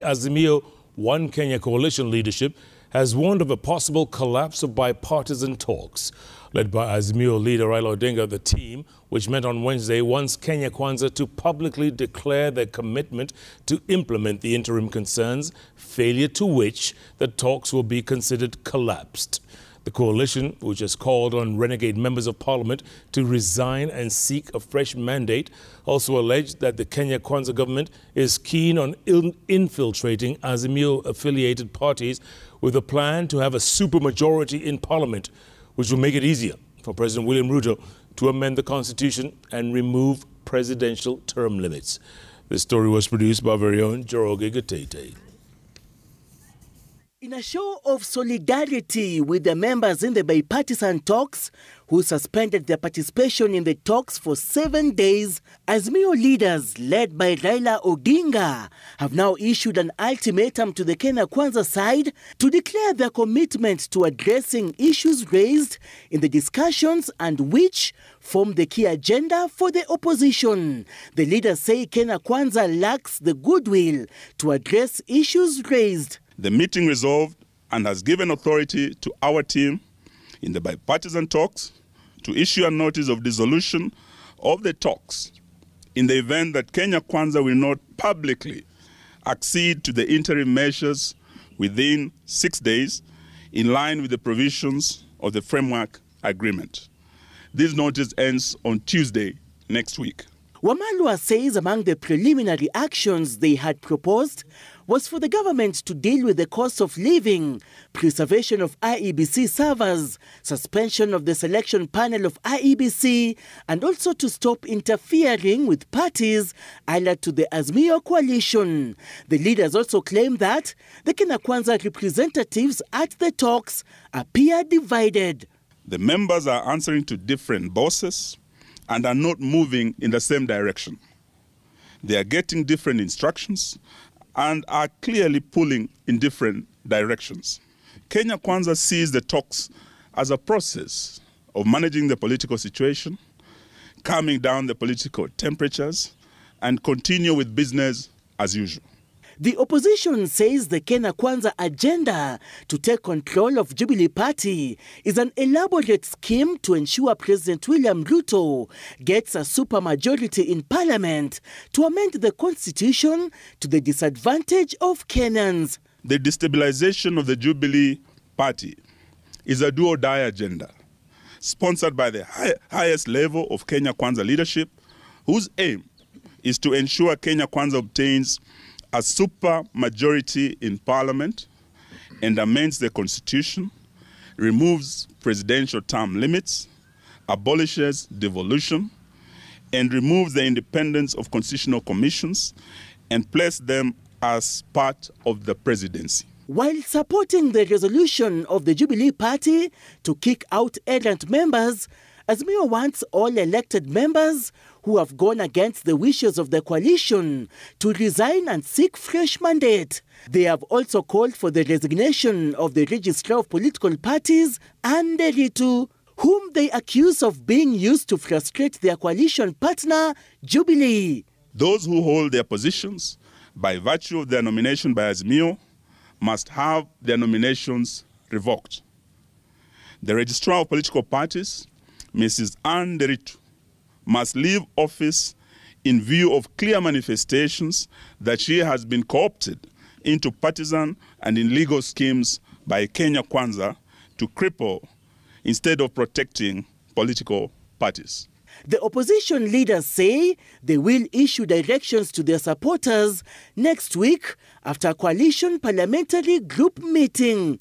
Azimio One Kenya coalition leadership has warned of a possible collapse of bipartisan talks. Led by Azimio leader Raila Odinga, the team, which met on Wednesday, wants Kenya Kwanza to publicly declare their commitment to implement the interim concerns, failure to which the talks will be considered collapsed. The coalition, which has called on renegade members of parliament to resign and seek a fresh mandate, also alleged that the Kenya Kwanza government is keen on infiltrating Azimio-affiliated parties with a plan to have a supermajority in parliament, which will make it easier for President William Ruto to amend the constitution and remove presidential term limits. This story was produced by our very own Joroge Gatete. In a show of solidarity with the members in the bipartisan talks, who suspended their participation in the talks for 7 days, Azimio leaders led by Raila Odinga have now issued an ultimatum to the Kenya Kwanza side to declare their commitment to addressing issues raised in the discussions and which form the key agenda for the opposition. The leaders say Kenya Kwanza lacks the goodwill to address issues raised. The meeting resolved and has given authority to our team in the bipartisan talks to issue a notice of dissolution of the talks in the event that Kenya Kwanza will not publicly accede to the interim measures within 6 days in line with the provisions of the framework agreement. This notice ends on Tuesday next week. Wamalwa says among the preliminary actions they had proposed was for the government to deal with the cost of living, preservation of IEBC servers, suspension of the selection panel of IEBC, and also to stop interfering with parties allied to the Azimio coalition. The leaders also claim that the Kenya Kwanza representatives at the talks appear divided. The members are answering to different bosses and are not moving in the same direction. They are getting different instructions and are clearly pulling in different directions. Kenya Kwanza sees the talks as a process of managing the political situation, calming down the political temperatures, and continue with business as usual. The opposition says the Kenya Kwanza agenda to take control of Jubilee Party is an elaborate scheme to ensure President William Ruto gets a supermajority in parliament to amend the constitution to the disadvantage of Kenyans. The destabilization of the Jubilee Party is a do-or-die agenda sponsored by the highest level of Kenya Kwanza leadership, whose aim is to ensure Kenya Kwanza obtains a super majority in parliament and amends the constitution, removes presidential term limits, abolishes devolution, and removes the independence of constitutional commissions and places them as part of the presidency. While supporting the resolution of the Jubilee Party to kick out errant members, Azimio wants all elected members who have gone against the wishes of the coalition to resign and seek fresh mandate. They have also called for the resignation of the Registrar of Political Parties, Anne Ritu, whom they accuse of being used to frustrate their coalition partner, Jubilee. Those who hold their positions by virtue of their nomination by Azimio must have their nominations revoked. The Registrar of Political Parties, Mrs. Anne Ritu, must leave office in view of clear manifestations that she has been co-opted into partisan and illegal schemes by Kenya Kwanza to cripple instead of protecting political parties. The opposition leaders say they will issue directions to their supporters next week after a coalition parliamentary group meeting.